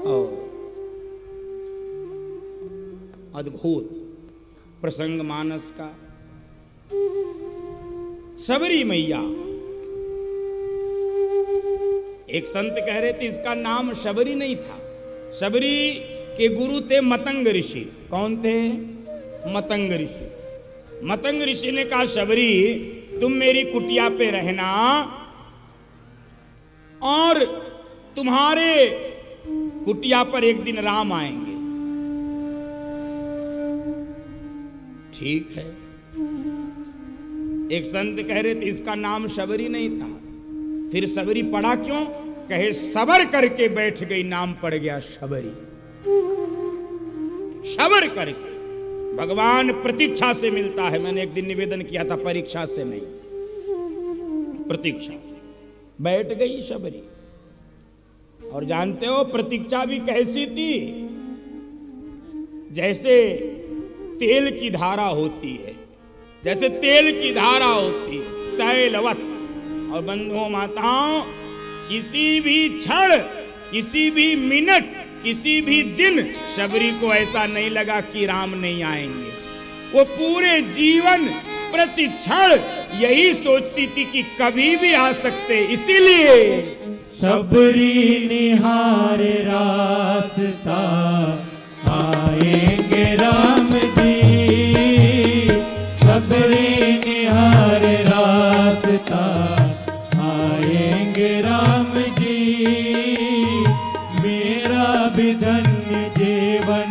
और अद्भुत प्रसंग मानस का। शबरी मैया, एक संत कह रहे थे इसका नाम शबरी नहीं था, शबरी के गुरु थे मतंग ऋषि। कौन थे? मतंग ऋषि। मतंग ऋषि ने कहा शबरी तुम मेरी कुटिया पे रहना और तुम्हारे कुटिया पर एक दिन राम आएंगे। ठीक है। एक संत कह रहे थे इसका नाम शबरी नहीं था। फिर शबरी पड़ा क्यों? कहे सबर करके बैठ गई, नाम पड़ गया शबरी। सबर करके। भगवान प्रतीक्षा से मिलता है। मैंने एक दिन निवेदन किया था, परीक्षा से नहीं, प्रतीक्षा से। बैठ गई शबरी। और जानते हो प्रतीक्षा भी कैसी थी? जैसे तेल की धारा होती है, जैसे तेल की धारा होती है, तैलवत। और बंधुओं माताओं, किसी भी क्षण, किसी भी मिनट, किसी भी दिन शबरी को ऐसा नहीं लगा कि राम नहीं आएंगे। वो पूरे जीवन प्रति क्षण यही सोचती थी कि कभी भी आ सकते। इसीलिए शबरी निहार रास्ता, आएंगे राम जी। शबरी निहार रास्ता, आएंगे राम जी। मेरा भी धन्य जीवन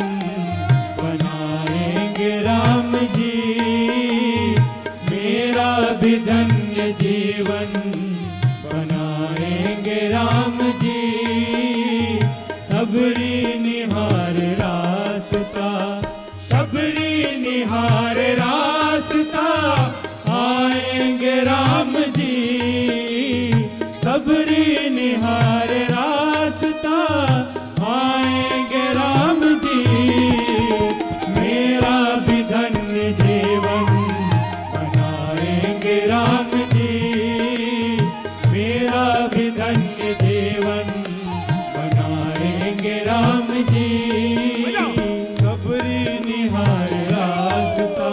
बनाएंगे राम जी। मेरा भी धन्य जीवन बनाएंगे राम जी। शबरी निहार रास्ता, शबरी निहार रास्ता, आएंगे राम जी। शबरी निहार रास्ता, आएंगे राम जी। मेरा भी धन्य जीवन बनाएंगे राम जी। मेरा भी धन्य जीवन बनाएंगे राम जी। शबरी निहार रास्ता।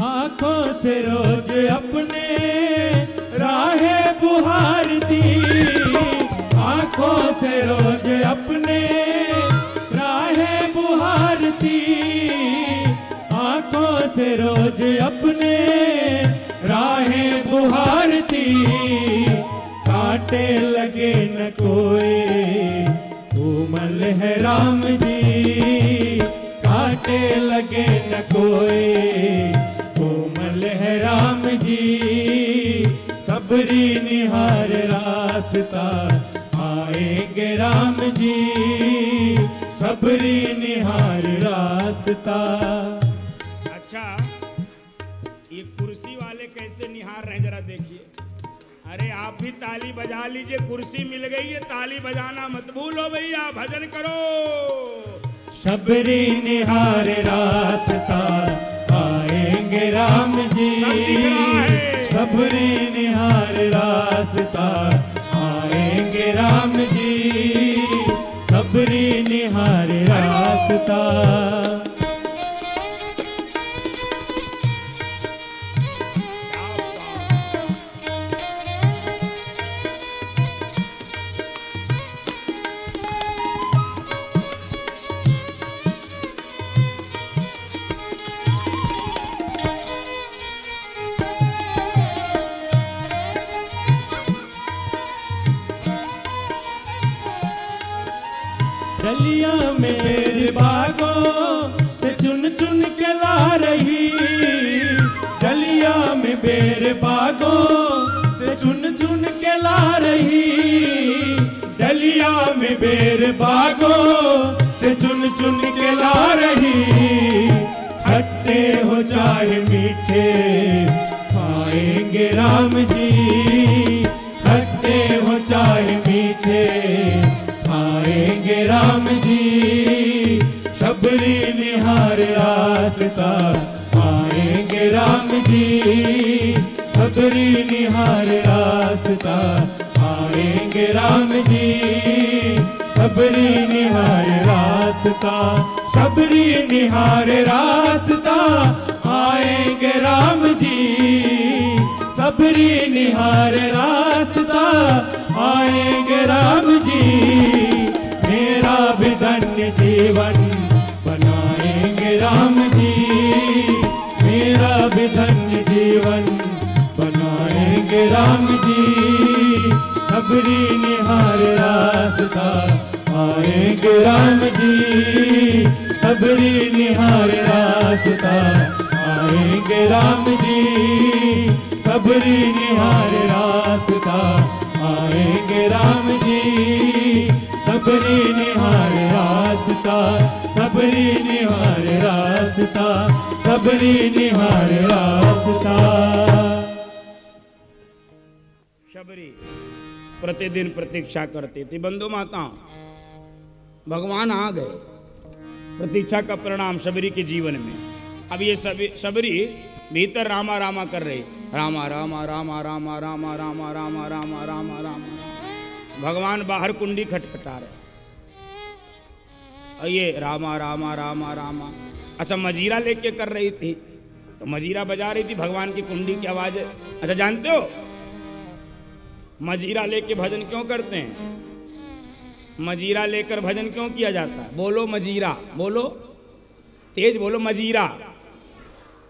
आँखों से रोज अपने राहें बुहारती, आँखों से रोज अपने राहें बुहारती। आँखों से रोज अपने राहें बुहारती। कांटे लगे न कोई, कोमल है राम जी। कांटे लगे न कोई, कोमल है राम जी। शबरी निहार रास्ता, आएंगे राम जी। शबरी निहार रास्ता। अच्छा, ये कुर्सी वाले कैसे निहार रहे जरा देखिए। अरे आप भी ताली बजा लीजिए, कुर्सी मिल गई है, ताली बजाना मत भूलो भैया, भजन करो। शबरी निहार रास्ता, आएंगे राम जी। शबरी निहार रास्ता, आएंगे राम जी। शबरी निहार रास्ता। डलिया में मेरे बागों से चुन चुन के ला रही। डलिया में मेरे बागों से चुन चुन के ला रही। डलिया में मेरे बागों से चुन चुन के ला रही। खट्टे हो चाहे मीठे, खाएंगे खाएंगे राम जी, खट्टे हो चाहे मीठे खाएंगे राम जी, शबरी निहार रास्ता आएंगे राम जी, शबरी निहार रास्ता आएंगे राम जी, शबरी निहार रास्ता, शबरी निहार रास्ता आएंगे राम जी, शबरी निहार रास्ता आएंगे राम जी, मेरा भी धन्य जीवन बनाएंगे राम जी, मेरा भी धन्य जीवन बनाएंगे राम जी, शबरी निहार रास्ता आएंगे राम जी, शबरी निहार रास्ता आएंगे राम जी, शबरी निहार रास्ता आएंगे राम जी, शबरी निहार रास्ता, शबरी निहार रास्ता, शबरी निहार रास्ता। शबरी प्रतिदिन प्रतीक्षा करती थी। बंधु माता, भगवान आ गए। प्रतीक्षा का परिणाम शबरी के जीवन में। अब ये शबरी भीतर रामा रामा कर रही, रामा रामा रामा रामा रामा रामा रामा रामा रामा रामा। भगवान बाहर कुंडी खटखटा रहे, और ये रामा रामा रामा रामा। अच्छा, मजीरा लेके कर रही थी, तो मजीरा बजा रही थी, भगवान की कुंडी की आवाज। अच्छा, जानते हो मजीरा लेके भजन क्यों करते हैं? मजीरा लेकर भजन क्यों किया जाता है? बोलो मजीरा, बोलो तेज बोलो मजीरा।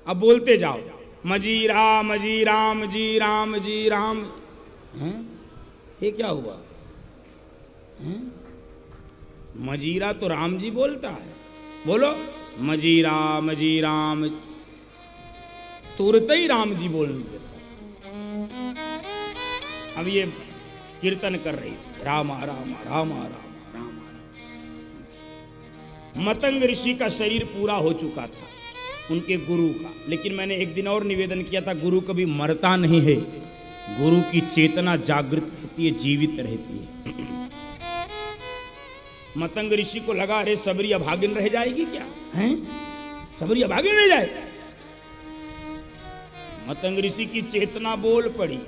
अब बोलते जाओ, मजीरा मजीराम जी राम जी राम। हैं? ये क्या हुआ? हैं? मजीरा तो राम जी बोलता है, बोलो मजीरा मजीराम, तुरंत ही राम जी बोलते। अब ये कीर्तन कर रही थी, रामा रामा रामा रामा रामा। मतंग ऋषि का शरीर पूरा हो चुका था, उनके गुरु का। लेकिन मैंने एक दिन और निवेदन किया था, गुरु कभी मरता नहीं है, गुरु की चेतना जागृत रहती है, जीवित रहती है। मतंग ऋषि को लगा, अरे शबरी अभागिन रह जाएगी क्या? हैं? शबरी अभागिन रह जाए? मतंग ऋषि की चेतना बोल पड़ी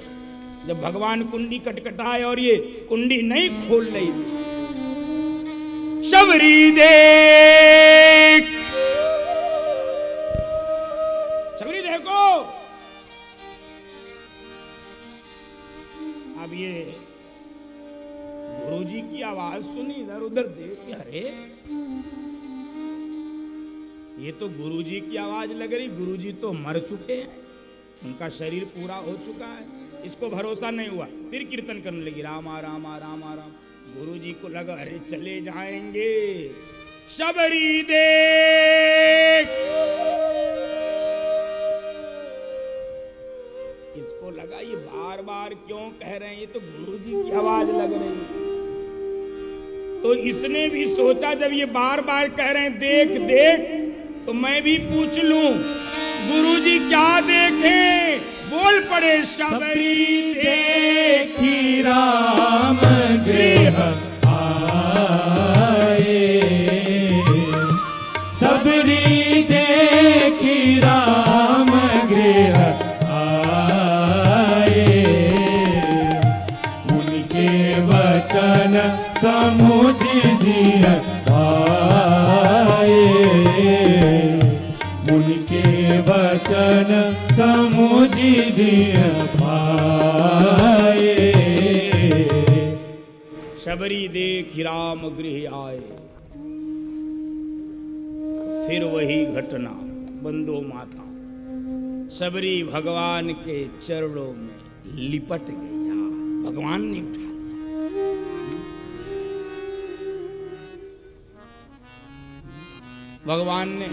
जब भगवान कुंडी कटकटाए और ये कुंडी नहीं खोल रही थी। शबरी देख, शबरी देखो। अब ये गुरुजी की आवाज सुनी, इधर उधर देख, अरे ये तो गुरुजी की आवाज लग रही। गुरुजी तो मर चुके हैं, उनका शरीर पूरा हो चुका है। इसको भरोसा नहीं हुआ, फिर कीर्तन करने लगी, रामा रामा रामा राम। गुरुजी को लगा, अरे चले जाएंगे। शबरी देख, इसको लगा ये बार बार क्यों कह रहे हैं, ये तो गुरुजी की आवाज लग रही है। तो इसने भी सोचा, जब ये बार बार कह रहे हैं देख देख, तो मैं भी पूछ लूं गुरुजी क्या देखें। बोल पड़े, शबरी देखी राम गृह आए, शबरी देखी राम गृह आए, उनके वचन समुझ दिया भाए, उनके वचन समुझ दिया भाए। शबरी देखी राम गृह आए। फिर वही घटना, बंदो माता, शबरी भगवान के चरणों में लिपट गई। भगवान ने उठा लिया। भगवान ने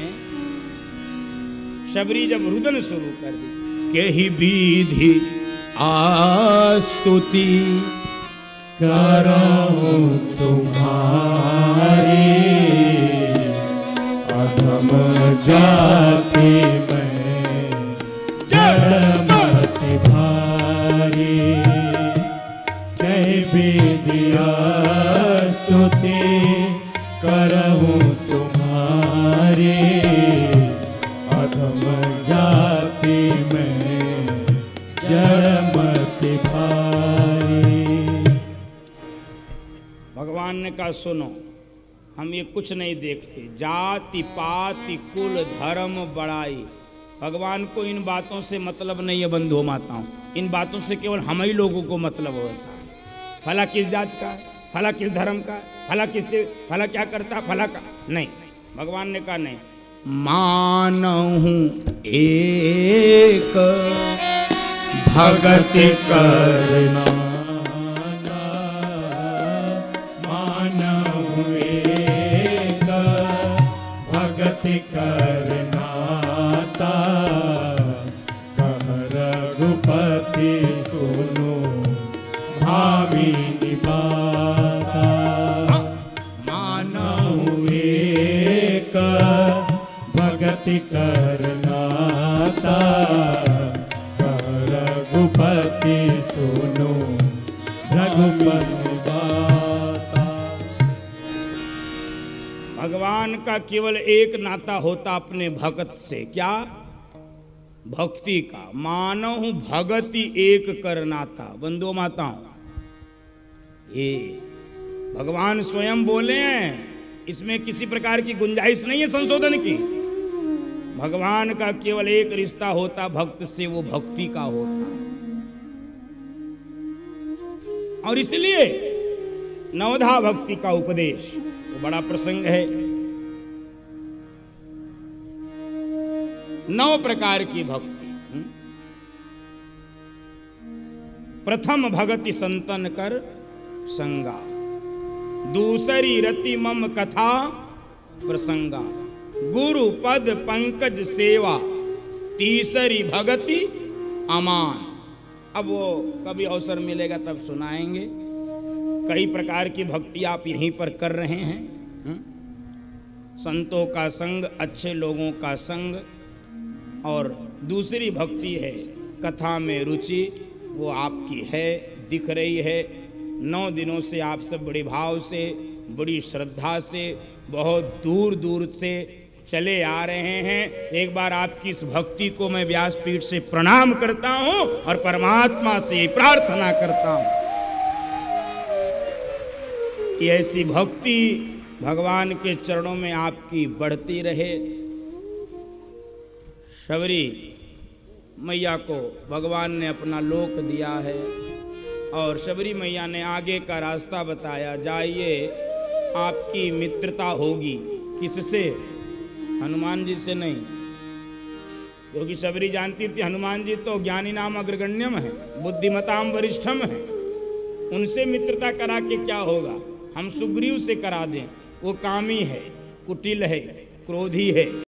शबरी जब रुदन शुरू कर दी, केहि विधि आस्तुति करो तुम्हारी, अधम जाति में जड़ मति भारी। कह बेदिया स्तुति करहूँ तुम्हारी, अधम जाति में जड़मति भारी। भगवान ने कहा सुनो, हम ये कुछ नहीं देखते, जाति पाति कुल धर्म बड़ाई, भगवान को इन बातों से मतलब नहीं है बंधुओं माताओं। इन बातों से केवल हम ही लोगों को मतलब होता है। फला किस जात का है, फला किस धर्म का है, फला क्या करता, फला का नहीं। भगवान ने कहा नहीं, मानहु एक भगति करना, मानहु एक भगति करना, कह रघुपति सुनो भावी निभाता। मानहु एक भगति करना, कह रघुपति सुनो रघुपति बाता। भगवान का केवल एक नाता होता अपने भक्त से, क्या? भक्ति का। मानहु भगति एक कर नाता। बंधुओं माताओं, ये भगवान स्वयं बोले हैं, इसमें किसी प्रकार की गुंजाइश नहीं है संशोधन की। भगवान का केवल एक रिश्ता होता भक्त से, वो भक्ति का होता। और इसलिए नवधा भक्ति का उपदेश तो बड़ा प्रसंग है। 9 प्रकार की भक्ति। प्रथम भगति संतन कर संगा, दूसरी रति मम कथा प्रसंगा, गुरु पद पंकज सेवा, तीसरी भगति अमान। अब वो कभी अवसर मिलेगा तब सुनाएंगे। कई प्रकार की भक्ति आप यहीं पर कर रहे हैं। संतों का संग, अच्छे लोगों का संग। और दूसरी भक्ति है कथा में रुचि, वो आपकी है, दिख रही है। 9 दिनों से आप सब बड़े भाव से, बड़ी श्रद्धा से, बहुत दूर दूर से चले आ रहे हैं। एक बार आपकी इस भक्ति को मैं व्यासपीठ से प्रणाम करता हूं और परमात्मा से प्रार्थना करता हूं कि ऐसी भक्ति भगवान के चरणों में आपकी बढ़ती रहे। शबरी मैया को भगवान ने अपना लोक दिया है और शबरी मैया ने आगे का रास्ता बताया, जाइए आपकी मित्रता होगी। किससे? हनुमान जी से नहीं, क्योंकि शबरी जानती थी हनुमान जी तो ज्ञानी नाम अग्रगण्यम है, बुद्धिमताम वरिष्ठम है, उनसे मित्रता करा के क्या होगा। हम सुग्रीव से करा दें, वो कामी है, कुटिल है, क्रोधी है।